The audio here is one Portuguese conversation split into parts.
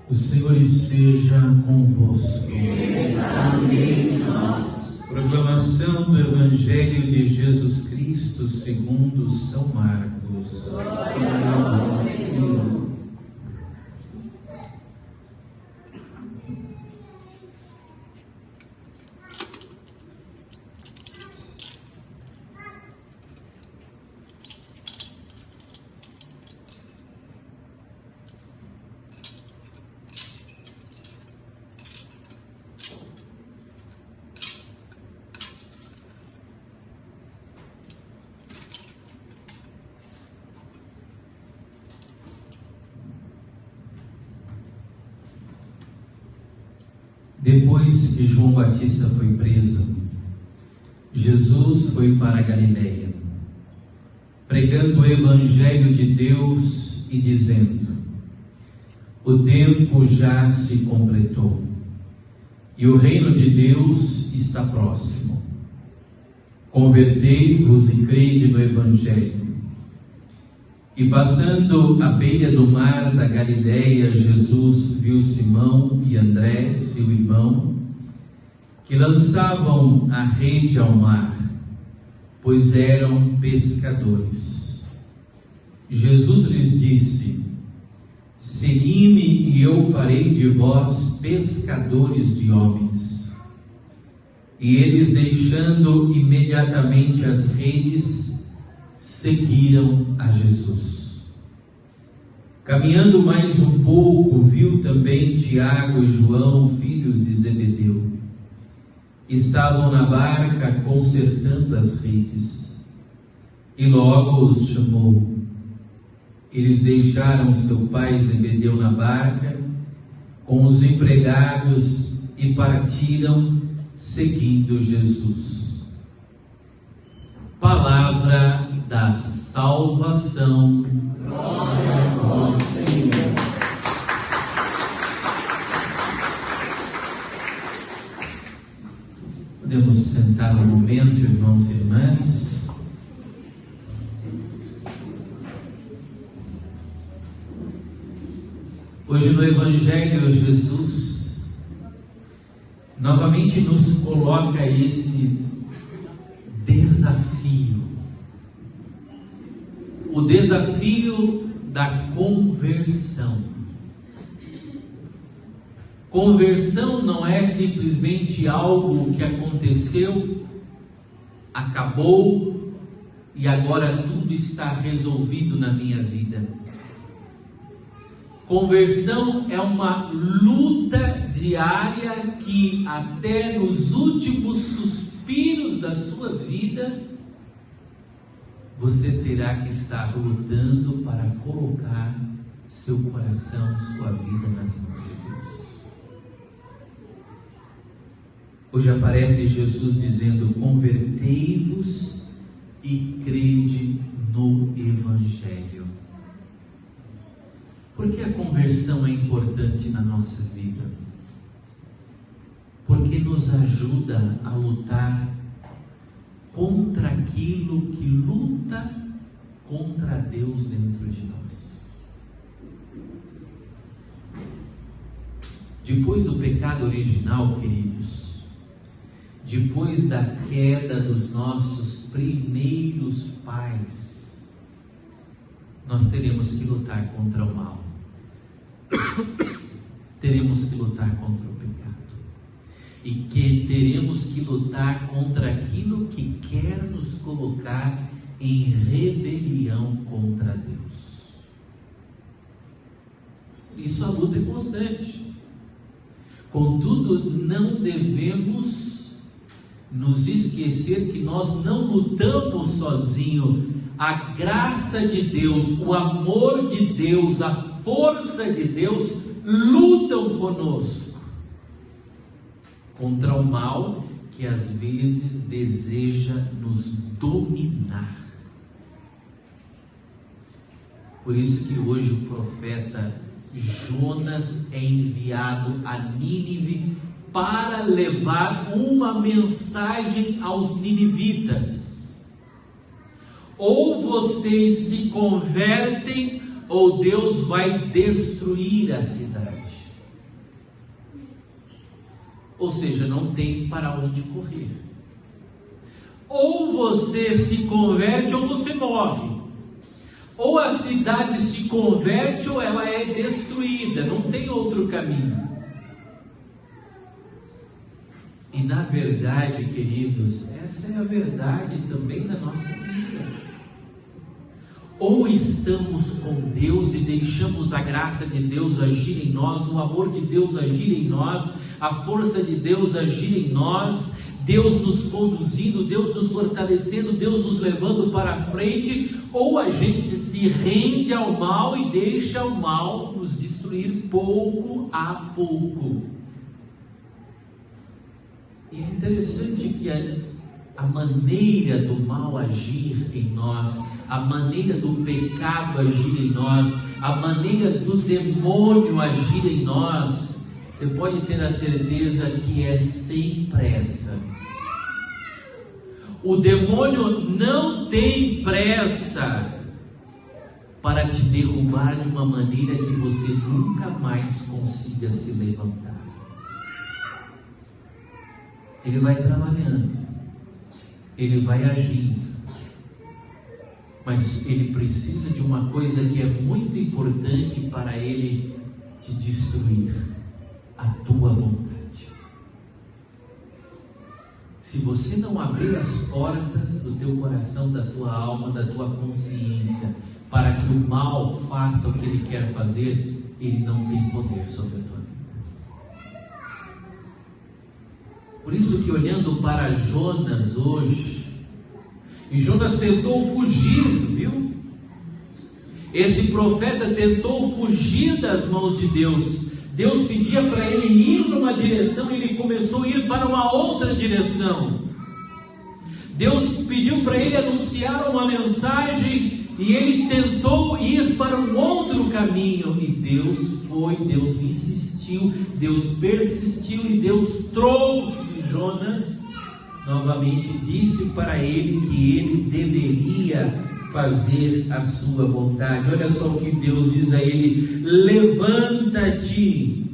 O Senhor esteja convosco. Ele está no meio de nós. Proclamação do Evangelho de Jesus Cristo segundo São Marcos. Glória a vós, Senhor. Depois que João Batista foi preso, Jesus foi para a Galileia, pregando o Evangelho de Deus e dizendo: o tempo já se completou e o reino de Deus está próximo. Convertei-vos e crede no Evangelho. E passando à beira do mar da Galileia, Jesus viu Simão e André, seu irmão, que lançavam a rede ao mar, pois eram pescadores. Jesus lhes disse: segui-me e eu farei de vós pescadores de homens. E eles, deixando imediatamente as redes, seguiram a Jesus. Caminhando mais um pouco, viu também Tiago e João, filhos de Zebedeu. Estavam na barca consertando as redes, e logo os chamou. Eles deixaram seu pai Zebedeu na barca com os empregados e partiram seguindo Jesus. Palavra da salvação. Glória a vós, Senhor. Podemos sentar um momento, irmãos e irmãs. Hoje no Evangelho, Jesus novamente nos coloca esse desafio. O desafio da conversão. Conversão não é simplesmente algo que aconteceu, acabou e agora tudo está resolvido na minha vida. Conversão é uma luta diária que até nos últimos suspiros da sua vida você terá que estar lutando para colocar seu coração, sua vida nas mãos de Deus. Hoje aparece Jesus dizendo: convertei-vos e crede no Evangelho. Por que a conversão é importante na nossa vida? Porque nos ajuda a lutar contra aquilo que luta contra Deus dentro de nós. Depois do pecado original, queridos, depois da queda dos nossos primeiros pais, nós teremos que lutar contra o mal. Teremos que lutar contra o pecado. E que teremos que lutar contra aquilo que quer nos colocar em rebelião contra Deus. Isso a luta é constante. Contudo, não devemos nos esquecer que nós não lutamos sozinhos. A graça de Deus, o amor de Deus, a força de Deus lutam conosco contra o mal que às vezes deseja nos dominar. Por isso que hoje o profeta Jonas é enviado a Nínive para levar uma mensagem aos ninivitas: ou vocês se convertem, ou Deus vai destruir a cidade. Ou seja, não tem para onde correr. Ou você se converte ou você morre. Ou a cidade se converte ou ela é destruída, não tem outro caminho. E na verdade, queridos, essa é a verdade também da nossa vida. Ou estamos com Deus e deixamos a graça de Deus agir em nós, o amor de Deus agir em nós, a força de Deus agir em nós, Deus nos conduzindo, Deus nos fortalecendo, Deus nos levando para a frente, ou a gente se rende ao mal e deixa o mal nos destruir pouco a pouco. E é interessante que a maneira do mal agir em nós, a maneira do pecado agir em nós, a maneira do demônio agir em nós, você pode ter a certeza que é sem pressa. O demônio não tem pressa para te derrubar de uma maneira que você nunca mais consiga se levantar. Ele vai trabalhando, ele vai agindo, mas ele precisa de uma coisa que é muito importante para ele te destruir: a tua vontade. Se você não abrir as portas do teu coração, da tua alma, da tua consciência, para que o mal faça o que ele quer fazer, ele não tem poder sobre a tua vida. Por isso que, olhando para Jonas hoje, e Jonas tentou fugir, viu? Esse profeta tentou fugir das mãos de Deus. Deus pedia para ele ir numa direção e ele começou a ir para uma outra direção. Deus pediu para ele anunciar uma mensagem e ele tentou ir para um outro caminho. E Deus insistiu, Deus persistiu e Deus trouxe Jonas novamente. Disse para ele que ele deveria fazer a sua vontade. Olha só o que Deus diz a ele: levanta-te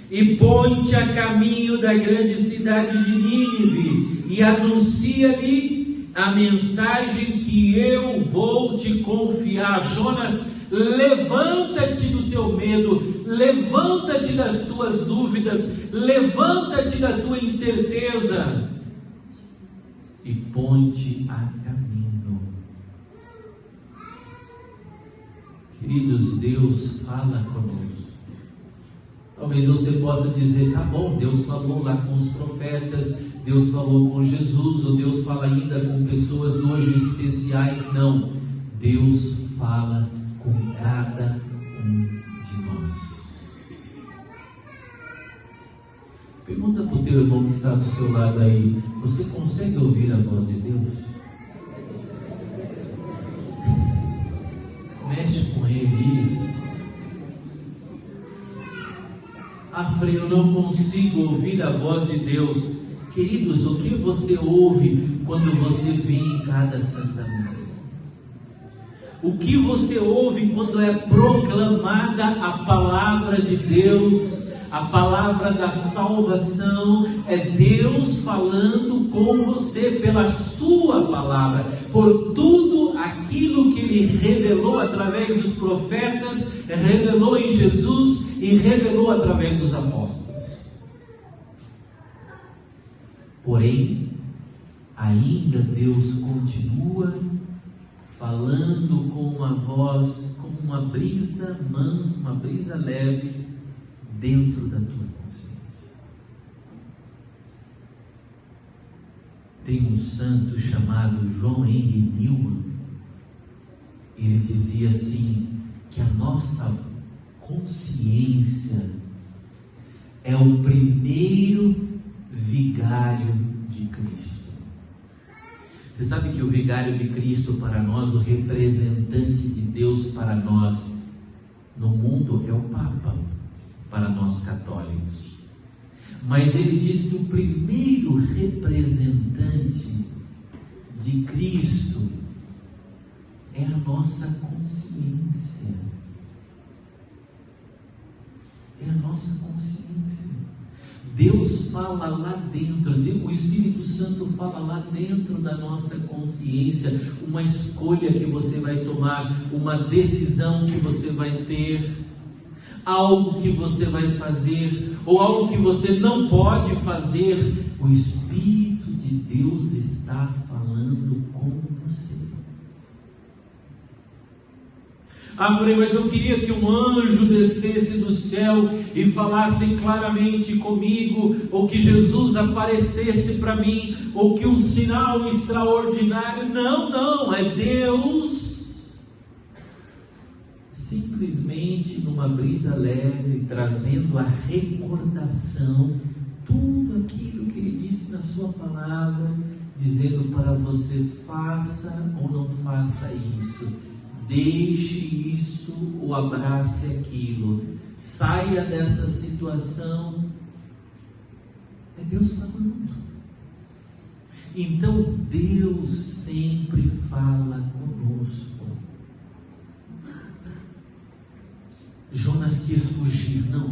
e põe-te a caminho da grande cidade de Nínive e anuncia-lhe a mensagem que eu vou te confiar. Jonas, levanta-te do teu medo, levanta-te das tuas dúvidas, levanta-te da tua incerteza e põe-te a caminho. Queridos, Deus fala conosco. Talvez você possa dizer: tá bom, Deus falou lá com os profetas, Deus falou com Jesus, ou Deus fala ainda com pessoas hoje especiais. Não, Deus fala com cada um de nós. Pergunta para o teu irmão que está do seu lado aí: você consegue ouvir a voz de Deus? Mexe com ele isso. Frei, eu não consigo ouvir a voz de Deus. Queridos, o que você ouve quando você vem em cada Santa Missa? O que você ouve quando é proclamada a palavra de Deus? A palavra da salvação é Deus falando com você pela sua palavra, por tudo aquilo que Ele revelou através dos profetas, revelou em Jesus e revelou através dos apóstolos. Porém, ainda Deus continua falando com uma voz, como uma brisa mansa, uma brisa leve, dentro da tua consciência. Tem um santo chamado João Henry Newman. Ele dizia assim, que a nossa consciência é o primeiro vigário de Cristo. Você sabe que o vigário de Cristo para nós, o representante de Deus para nós no mundo, é o Papa, para nós católicos. Mas ele diz que o primeiro representante de Cristo é a nossa consciência. É a nossa consciência. Deus fala lá dentro, o Espírito Santo fala lá dentro da nossa consciência, uma escolha que você vai tomar, uma decisão que você vai ter, algo que você vai fazer, ou algo que você não pode fazer. O Espírito de Deus está falando com você. Falei, mas eu queria que um anjo descesse do céu e falasse claramente comigo, ou que Jesus aparecesse para mim, ou que um sinal extraordinário. Não, é Deus simplesmente numa brisa leve, trazendo a recordação, tudo aquilo que Ele disse na sua palavra, dizendo para você: faça ou não faça isso, deixe isso ou abrace aquilo, saia dessa situação. É Deus falando. Então Deus sempre fala conosco. Jonas quis fugir. Não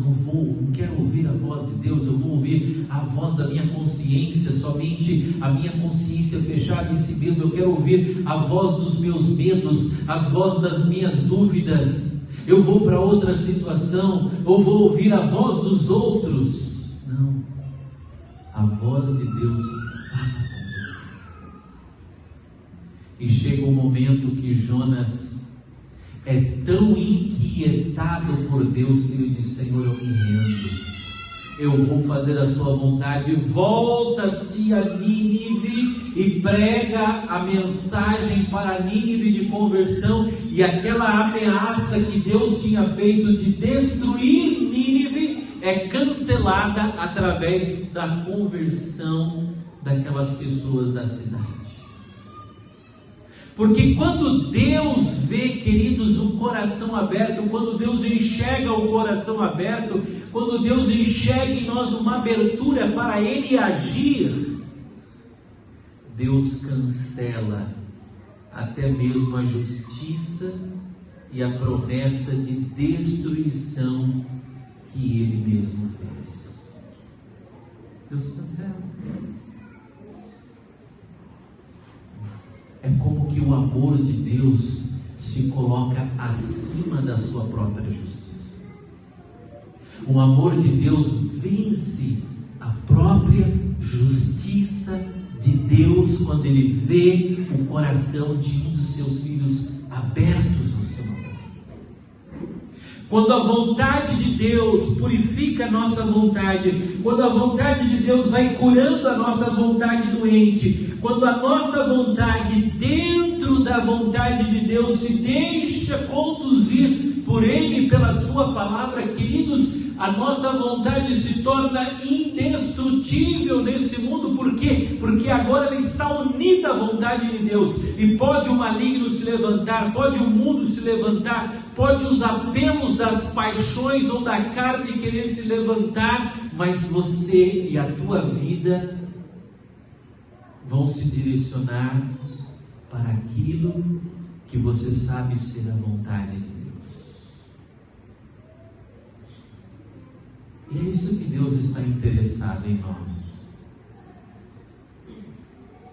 quero ouvir a voz de Deus, eu vou ouvir a voz da minha consciência, somente a minha consciência fechada em si mesmo. Eu quero ouvir a voz dos meus medos, as vozes das minhas dúvidas. Eu vou para outra situação, ou vou ouvir a voz dos outros. Não, a voz de Deus fala com você. E chega um momento que Jonas é tão inquietado por Deus que ele diz: Senhor, eu me rendo, eu vou fazer a sua vontade. Volta-se a Nínive e prega a mensagem para Nínive de conversão, e aquela ameaça que Deus tinha feito de destruir Nínive é cancelada através da conversão daquelas pessoas da cidade. Porque quando Deus vê, queridos, um coração aberto, quando Deus enxerga o coração aberto, quando Deus enxerga em nós uma abertura para Ele agir, Deus cancela até mesmo a justiça e a promessa de destruição que Ele mesmo fez. Deus cancela. É como que o amor de Deus se coloca acima da sua própria justiça. O amor de Deus vence a própria justiça de Deus quando Ele vê o coração de um dos seus filhos abertos ao seu amor. Quando a vontade de Deus purifica a nossa vontade, quando a vontade de Deus vai curando a nossa vontade doente, quando a nossa vontade dentro da vontade de Deus se deixa conduzir por Ele, pela sua palavra, queridos, a nossa vontade se torna indestrutível nesse mundo. Por quê? Porque agora ela está unida à vontade de Deus, e pode o maligno se levantar, pode o mundo se levantar, pode os apelos das paixões ou da carne querer se levantar, mas você e a tua vida vão se direcionar para aquilo que você sabe ser a vontade de Deus. E é isso que Deus está interessado em nós.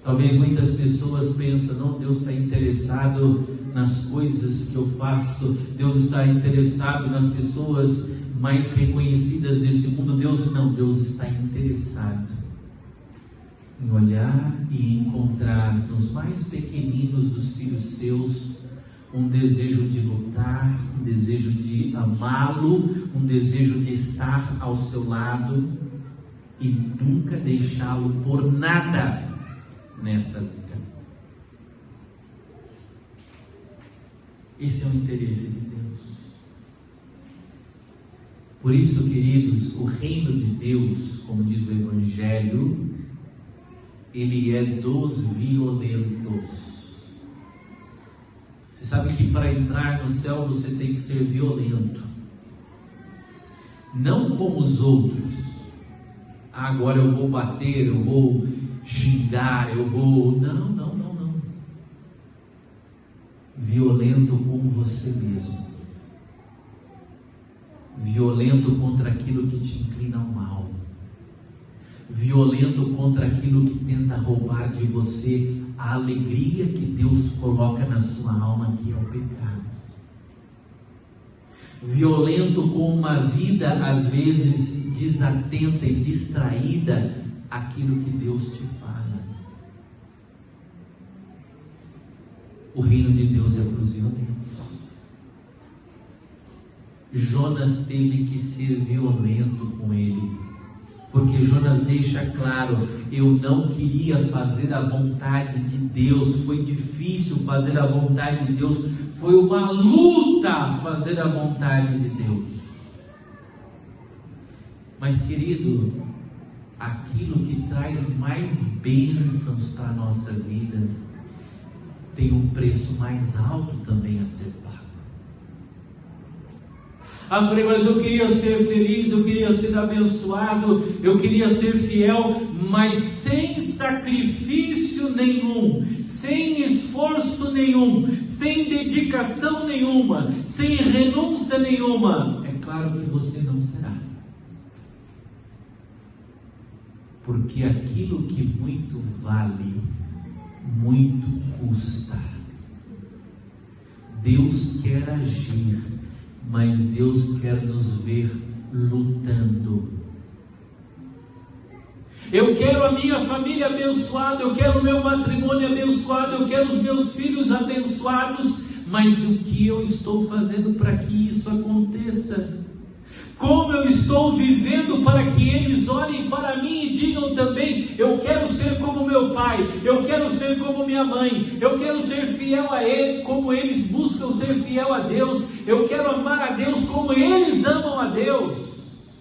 Talvez muitas pessoas pensam: não, Deus está interessado nas coisas que eu faço, Deus está interessado nas pessoas mais reconhecidas desse mundo. Deus está interessado em olhar e encontrar nos mais pequeninos dos filhos seus um desejo de lutar, um desejo de amá-lo, um desejo de estar ao seu lado e nunca deixá-lo por nada nessa vida. Esse é o interesse de Deus. Por isso, queridos, o reino de Deus, como diz o Evangelho, ele é dos violentos. Você sabe que para entrar no céu você tem que ser violento, não como os outros. Agora eu vou bater, eu vou xingar, eu vou... Não. Violento com você mesmo, violento contra aquilo que te inclina ao mal, aquilo que tenta roubar de você a alegria que Deus coloca na sua alma, que é o pecado. Violento com uma vida, às vezes, desatenta e distraída àquilo que Deus te fala. O reino de Deus é para os violentos. Jonas teve que ser violento com ele, porque Jonas deixa claro: eu não queria fazer a vontade de Deus. Foi difícil fazer a vontade de Deus, foi uma luta fazer a vontade de Deus. Mas, querido, aquilo que traz mais bênçãos para a nossa vida tem um preço mais alto também a ser pago. Ah, falei, mas eu queria ser feliz, eu queria ser abençoado, eu queria ser fiel, mas sem sacrifício nenhum, sem esforço nenhum, sem dedicação nenhuma, sem renúncia nenhuma. É claro que você não será. Porque aquilo que muito vale, muito custa. Deus quer agir, mas Deus quer nos ver lutando. Eu quero a minha família abençoada, eu quero o meu matrimônio abençoado, eu quero os meus filhos abençoados, mas o que eu estou fazendo para que isso aconteça? Como eu estou vivendo para que eles olhem para mim e digam também: eu quero ser como meu pai, eu quero ser como minha mãe, eu quero ser fiel a Ele, como eles buscam ser fiel a Deus, eu quero amar a Deus como eles amam a Deus.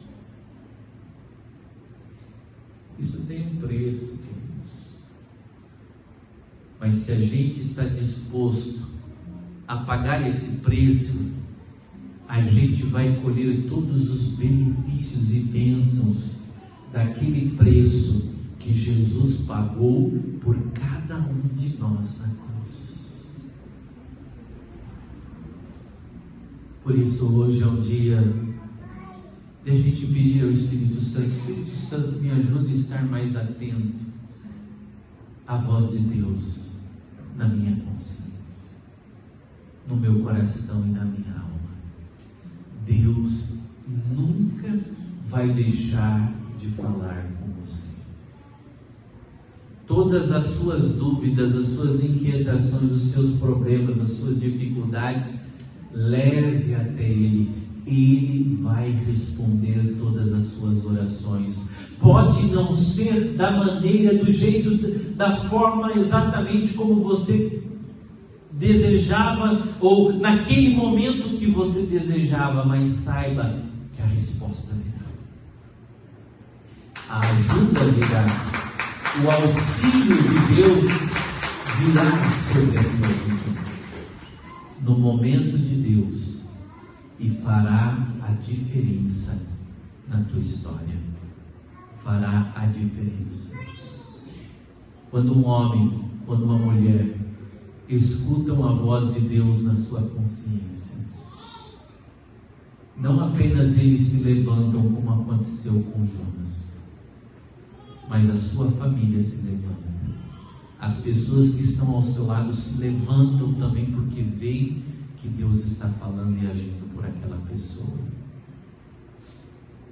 Isso tem um preço, queridos. Mas se a gente está disposto a pagar esse preço, a gente vai colher todos os benefícios e bênçãos daquele preço que Jesus pagou por cada um de nós na cruz. Por isso hoje é um dia de a gente pedir ao Espírito Santo: Espírito Santo, me ajude a estar mais atento à voz de Deus na minha consciência, no meu coração e na minha alma. Deus nunca vai deixar de falar com você. Todas as suas dúvidas, as suas inquietações, os seus problemas, as suas dificuldades, leve até Ele. Ele vai responder todas as suas orações. Pode não ser da maneira, do jeito, da forma exatamente como você desejava, ou naquele momento que você desejava, mas saiba que a resposta virá. A ajuda virá. O auxílio de Deus virá sobre a tua vida, no momento de Deus, e fará a diferença na tua história. Fará a diferença. Quando um homem, quando uma mulher escutam a voz de Deus na sua consciência, não apenas eles se levantam, como aconteceu com Jonas, mas a sua família se levanta. As pessoas que estão ao seu lado se levantam também, porque veem que Deus está falando e agindo por aquela pessoa.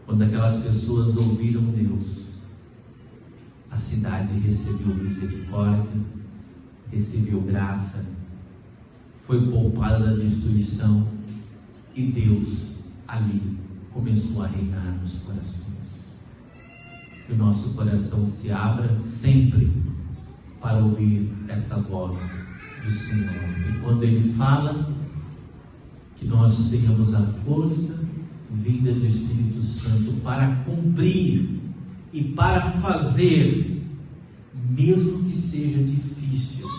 Quando aquelas pessoas ouviram Deus, a cidade recebeu misericórdia, recebeu graça, foi poupada da destruição, e Deus ali começou a reinar nos corações. Que o nosso coração se abra sempre para ouvir essa voz do Senhor, e quando Ele fala, que nós tenhamos a força vinda do Espírito Santo para cumprir e para fazer, mesmo que seja difícil,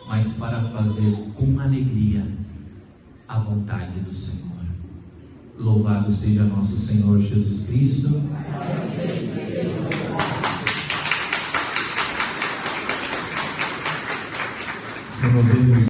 mas para fazer com alegria a vontade do Senhor. Louvado seja nosso Senhor Jesus Cristo. Removemos